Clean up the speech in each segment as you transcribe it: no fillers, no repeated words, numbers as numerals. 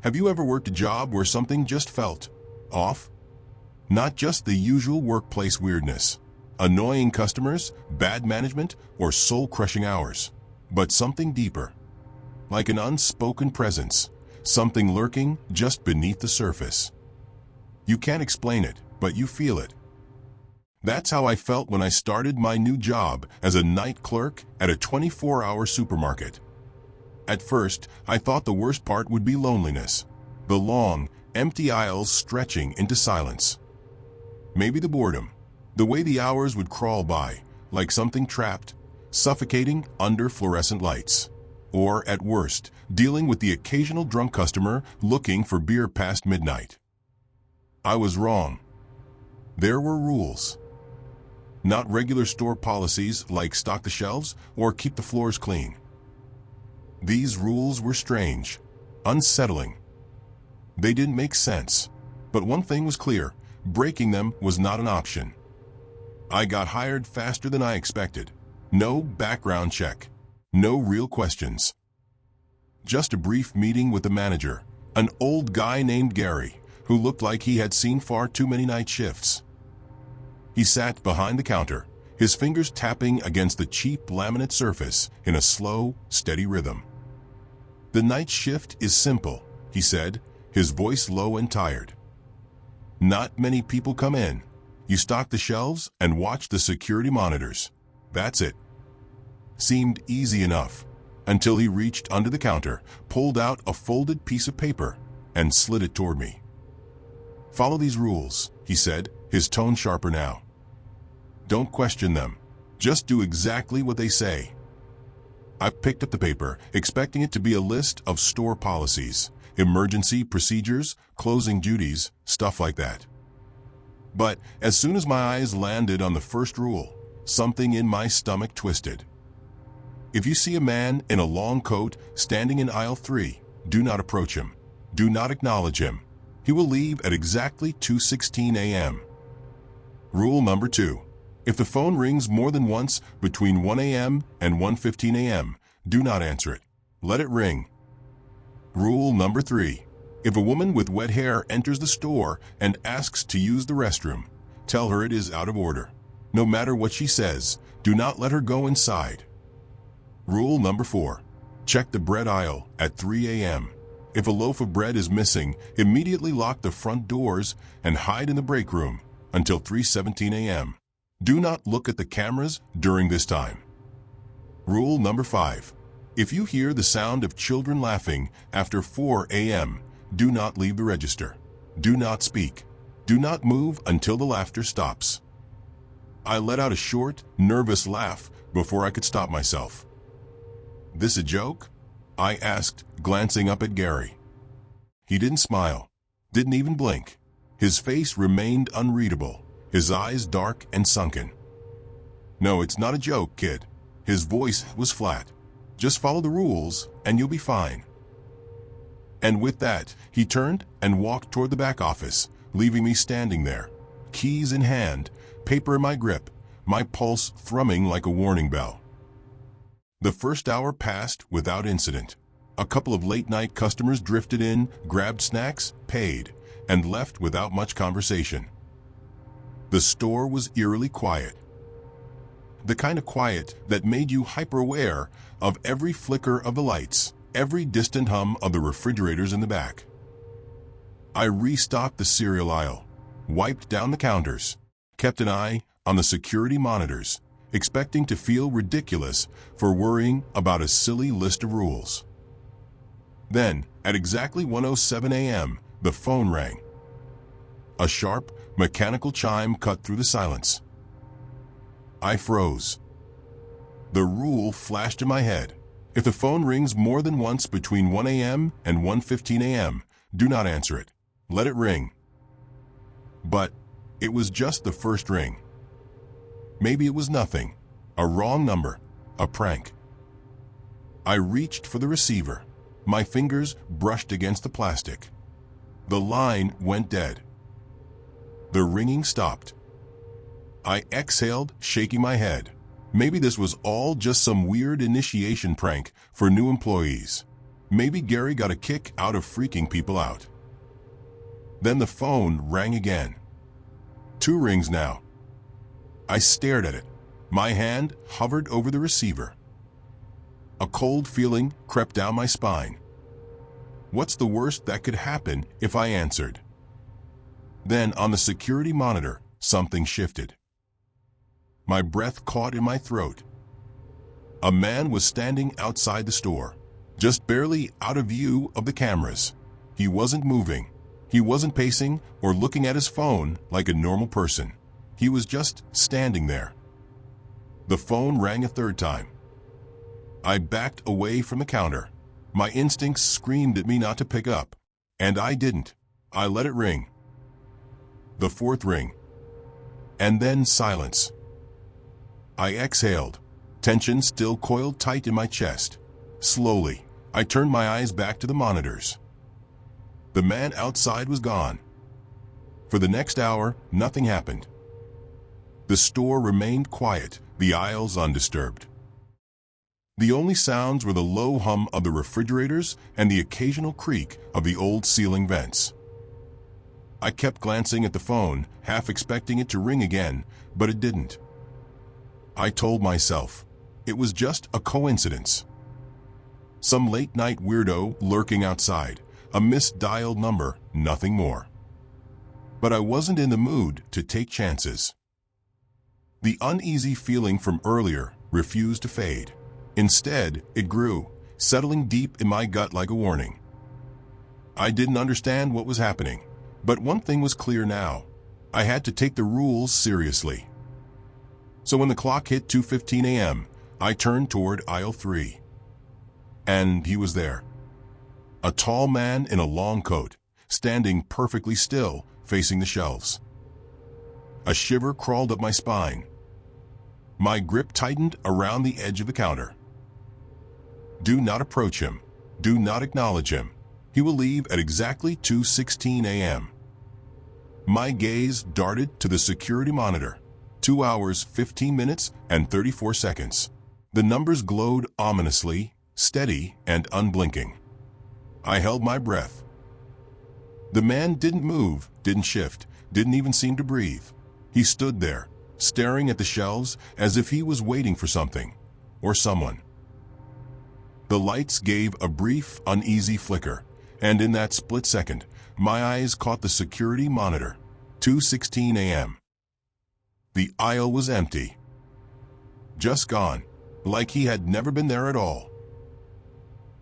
Have you ever worked a job where something just felt off? Not just the usual workplace weirdness, annoying customers, bad management, or soul-crushing hours, but something deeper, like an unspoken presence, something lurking just beneath the surface. You can't explain it, but you feel it. That's how I felt when I started my new job as a night clerk at a 24-hour supermarket. At first, I thought the worst part would be loneliness, the long, empty aisles stretching into silence. Maybe the boredom, the way the hours would crawl by, like something trapped, suffocating under fluorescent lights. Or, at worst, dealing with the occasional drunk customer looking for beer past midnight. I was wrong. There were rules. Not regular store policies like stock the shelves or keep the floors clean. These rules were strange, unsettling. They didn't make sense, but one thing was clear: breaking them was not an option. I got hired faster than I expected. No background check, no real questions. Just a brief meeting with the manager, an old guy named Gary, who looked like he had seen far too many night shifts. He sat behind the counter, his fingers tapping against the cheap laminate surface in a slow, steady rhythm. "The night shift is simple," he said, his voice low and tired. "Not many people come in. You stock the shelves and watch the security monitors. That's it." Seemed easy enough, until he reached under the counter, pulled out a folded piece of paper, and slid it toward me. "Follow these rules," he said, his tone sharper now. "Don't question them. Just do exactly what they say." I picked up the paper, expecting it to be a list of store policies, emergency procedures, closing duties, stuff like that. But as soon as my eyes landed on the first rule, something in my stomach twisted. If you see a man in a long coat standing in aisle 3, do not approach him. Do not acknowledge him. He will leave at exactly 2:16 a.m. Rule number 2. If the phone rings more than once between 1 a.m. and 1:15 a.m., do not answer it. Let it ring. Rule number 3. If a woman with wet hair enters the store and asks to use the restroom, tell her it is out of order. No matter what she says, do not let her go inside. Rule number 4. Check the bread aisle at 3 a.m. If a loaf of bread is missing, immediately lock the front doors and hide in the break room until 3:17 a.m. Do not look at the cameras during this time. Rule number 5. If you hear the sound of children laughing after 4 a.m., do not leave the register. Do not speak. Do not move until the laughter stops. I let out a short, nervous laugh before I could stop myself. "This a joke?" I asked, glancing up at Gary. He didn't smile, didn't even blink. His face remained unreadable, his eyes dark and sunken. "No, it's not a joke, kid." His voice was flat. "Just follow the rules and you'll be fine." And with that, he turned and walked toward the back office, leaving me standing there, keys in hand, paper in my grip, my pulse thrumming like a warning bell. The first hour passed without incident. A couple of late-night customers drifted in, grabbed snacks, paid, and left without much conversation. The store was eerily quiet. The kind of quiet that made you hyper-aware of every flicker of the lights, every distant hum of the refrigerators in the back. I restocked the cereal aisle, wiped down the counters, kept an eye on the security monitors, expecting to feel ridiculous for worrying about a silly list of rules. Then, at exactly 1:07 a.m., the phone rang. A sharp, mechanical chime cut through the silence. I froze. The rule flashed in my head. If the phone rings more than once between 1 a.m. and 1:15 a.m., do not answer it. Let it ring. But it was just the first ring. Maybe it was nothing. A wrong number. A prank. I reached for the receiver. My fingers brushed against the plastic. The line went dead. The ringing stopped. I exhaled, shaking my head. Maybe this was all just some weird initiation prank for new employees. Maybe Gary got a kick out of freaking people out. Then the phone rang again. 2 rings now. I stared at it. My hand hovered over the receiver. A cold feeling crept down my spine. What's the worst that could happen if I answered? Then on the security monitor, something shifted. My breath caught in my throat. A man was standing outside the store, just barely out of view of the cameras. He wasn't moving. He wasn't pacing or looking at his phone like a normal person. He was just standing there. The phone rang a 3rd time. I backed away from the counter. My instincts screamed at me not to pick up, and I didn't. I let it ring. The 4th ring. And then silence. I exhaled, tension still coiled tight in my chest. Slowly, I turned my eyes back to the monitors. The man outside was gone. For the next hour, nothing happened. The store remained quiet, the aisles undisturbed. The only sounds were the low hum of the refrigerators and the occasional creak of the old ceiling vents. I kept glancing at the phone, half expecting it to ring again, but it didn't. I told myself, it was just a coincidence. Some late-night weirdo lurking outside, a misdialed number, nothing more. But I wasn't in the mood to take chances. The uneasy feeling from earlier refused to fade. Instead, it grew, settling deep in my gut like a warning. I didn't understand what was happening, but one thing was clear now. I had to take the rules seriously. So when the clock hit 2:15 a.m., I turned toward aisle 3. And he was there. A tall man in a long coat, standing perfectly still, facing the shelves. A shiver crawled up my spine. My grip tightened around the edge of the counter. Do not approach him. Do not acknowledge him. He will leave at exactly 2:16 a.m. My gaze darted to the security monitor. 2 hours, 15 minutes, and 34 seconds. The numbers glowed ominously, steady and unblinking. I held my breath. The man didn't move, didn't shift, didn't even seem to breathe. He stood there, staring at the shelves as if he was waiting for something, or someone. The lights gave a brief, uneasy flicker, and in that split second, my eyes caught the security monitor. 2:16 a.m. The aisle was empty. Just gone, like he had never been there at all.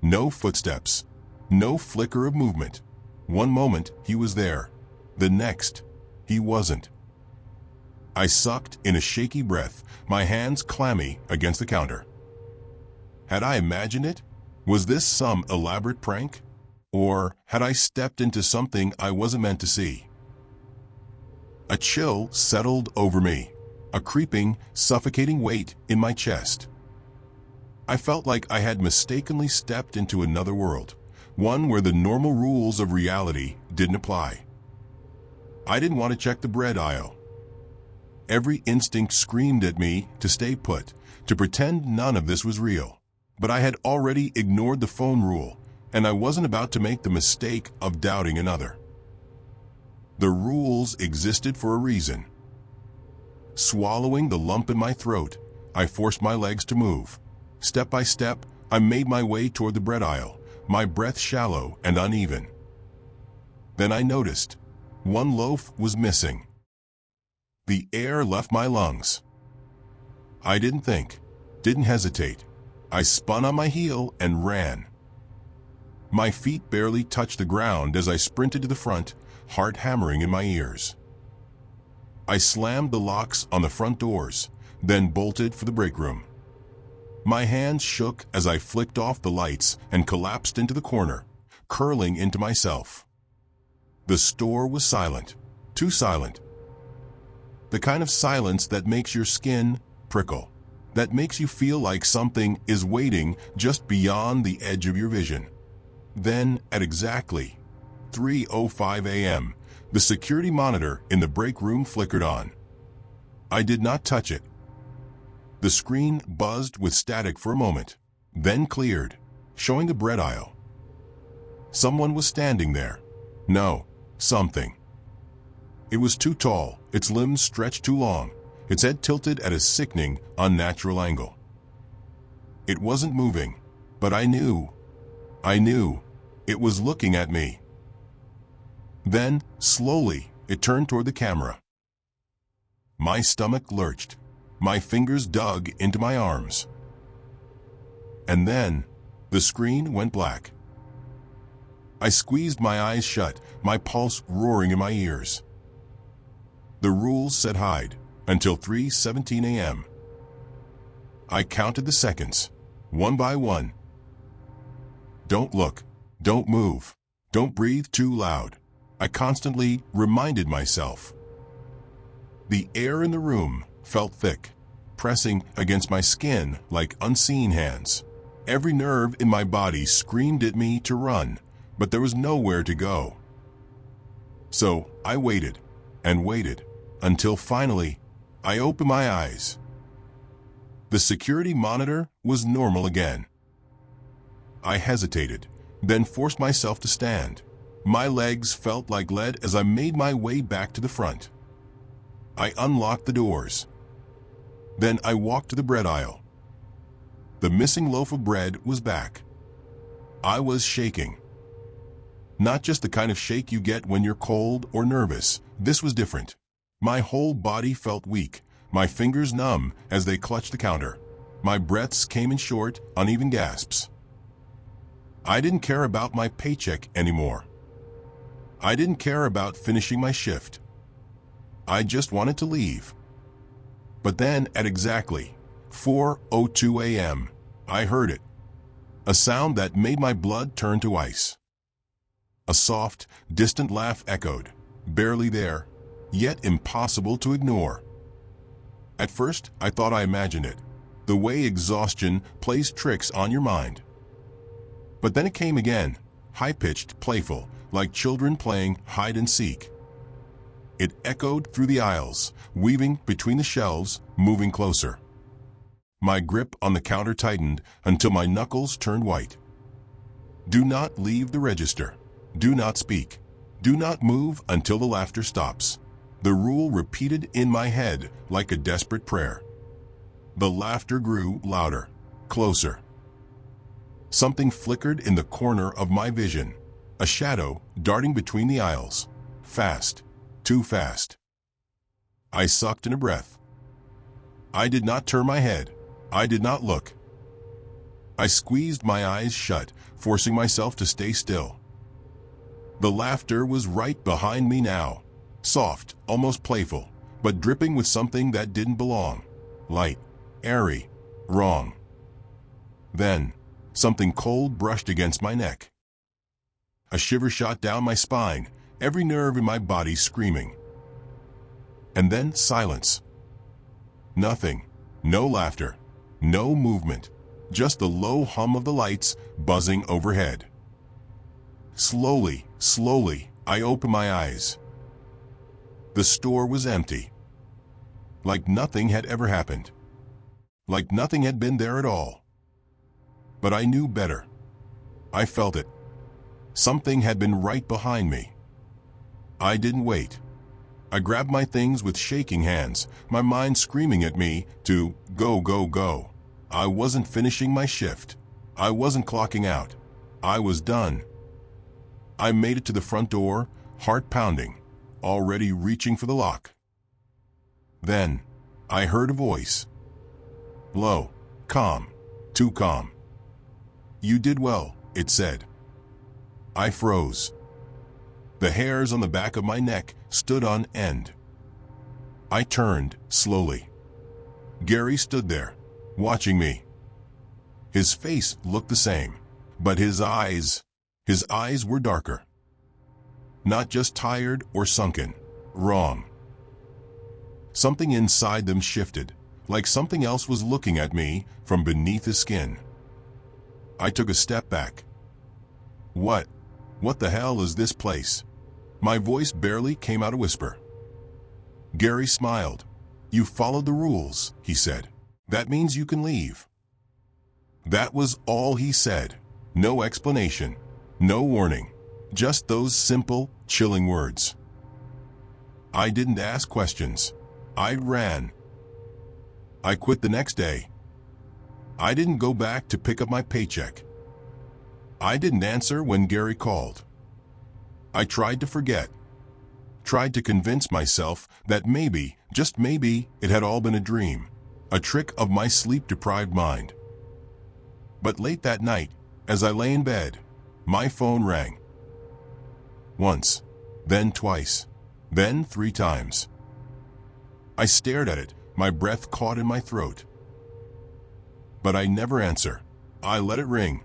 No footsteps, no flicker of movement. One moment, he was there. The next, he wasn't. I sucked in a shaky breath, my hands clammy against the counter. Had I imagined it? Was this some elaborate prank? Or had I stepped into something I wasn't meant to see? A chill settled over me, a creeping, suffocating weight in my chest. I felt like I had mistakenly stepped into another world, one where the normal rules of reality didn't apply. I didn't want to check the bread aisle. Every instinct screamed at me to stay put, to pretend none of this was real. But I had already ignored the phone rule, and I wasn't about to make the mistake of doubting another. The rules existed for a reason. Swallowing the lump in my throat, I forced my legs to move. Step by step, I made my way toward the bread aisle, my breath shallow and uneven. Then I noticed, one loaf was missing. The air left my lungs. I didn't think, didn't hesitate. I spun on my heel and ran. My feet barely touched the ground as I sprinted to the front, heart hammering in my ears. I slammed the locks on the front doors, then bolted for the break room. My hands shook as I flicked off the lights and collapsed into the corner, curling into myself. The store was silent, too silent. The kind of silence that makes your skin prickle, that makes you feel like something is waiting just beyond the edge of your vision. Then, at exactly 3:05 a.m., the security monitor in the break room flickered on. I did not touch it. The screen buzzed with static for a moment, then cleared, showing the bread aisle. Someone was standing there. No, something. It was too tall, its limbs stretched too long, its head tilted at a sickening, unnatural angle. It wasn't moving, but I knew it was looking at me. Then, slowly, it turned toward the camera. My stomach lurched. My fingers dug into my arms. And then, the screen went black. I squeezed my eyes shut, my pulse roaring in my ears. The rules said hide until 3:17 a.m. I counted the seconds, one by one. Don't look, don't move, don't breathe too loud, I constantly reminded myself. The air in the room felt thick, pressing against my skin like unseen hands. Every nerve in my body screamed at me to run, but there was nowhere to go. So I waited and waited until finally I opened my eyes. The security monitor was normal again. I hesitated, then forced myself to stand. My legs felt like lead as I made my way back to the front. I unlocked the doors. Then I walked to the bread aisle. The missing loaf of bread was back. I was shaking. Not just the kind of shake you get when you're cold or nervous. This was different. My whole body felt weak, my fingers numb as they clutched the counter. My breaths came in short, uneven gasps. I didn't care about my paycheck anymore. I didn't care about finishing my shift. I just wanted to leave. But then at exactly 4:02 a.m., I heard it. A sound that made my blood turn to ice. A soft, distant laugh echoed, barely there, yet impossible to ignore. At first, I thought I imagined it, the way exhaustion plays tricks on your mind. But then it came again, high-pitched, playful, like children playing hide and seek. It echoed through the aisles, weaving between the shelves, moving closer. My grip on the counter tightened until my knuckles turned white. Do not leave the register. Do not speak. Do not move until the laughter stops. The rule repeated in my head like a desperate prayer. The laughter grew louder, closer. Something flickered in the corner of my vision, a shadow darting between the aisles. Fast, too fast. I sucked in a breath. I did not turn my head. I did not look. I squeezed my eyes shut, forcing myself to stay still. The laughter was right behind me now, soft, almost playful, but dripping with something that didn't belong. Light, airy, wrong. Then, something cold brushed against my neck. A shiver shot down my spine, every nerve in my body screaming. And then silence. Nothing, no laughter, no movement, just the low hum of the lights buzzing overhead. Slowly, I opened my eyes. The store was empty. Like nothing had ever happened. Like nothing had been there at all. But I knew better. I felt it. Something had been right behind me. I didn't wait. I grabbed my things with shaking hands, my mind screaming at me to go, go, go. I wasn't finishing my shift. I wasn't clocking out. I was done. I made it to the front door, heart pounding, already reaching for the lock. Then, I heard a voice. Low, calm, too calm. You did well, it said. I froze. The hairs on the back of my neck stood on end. I turned, slowly. Gary stood there, watching me. His face looked the same, but his eyes were darker. Not just tired or sunken, wrong. Something inside them shifted, like something else was looking at me from beneath his skin. I took a step back. What the hell is this place? My voice barely came out a whisper. Gary smiled. You followed the rules, he said. That means you can leave. That was all he said. No explanation. No warning, just those simple, chilling words. I didn't ask questions. I ran. I quit the next day. I didn't go back to pick up my paycheck. I didn't answer when Gary called. I tried to forget. Tried to convince myself that maybe, just maybe, it had all been a dream, a trick of my sleep-deprived mind. But late that night, as I lay in bed, my phone rang. Once, then twice, then 3 times. I stared at it, my breath caught in my throat. But I never answer. I let it ring.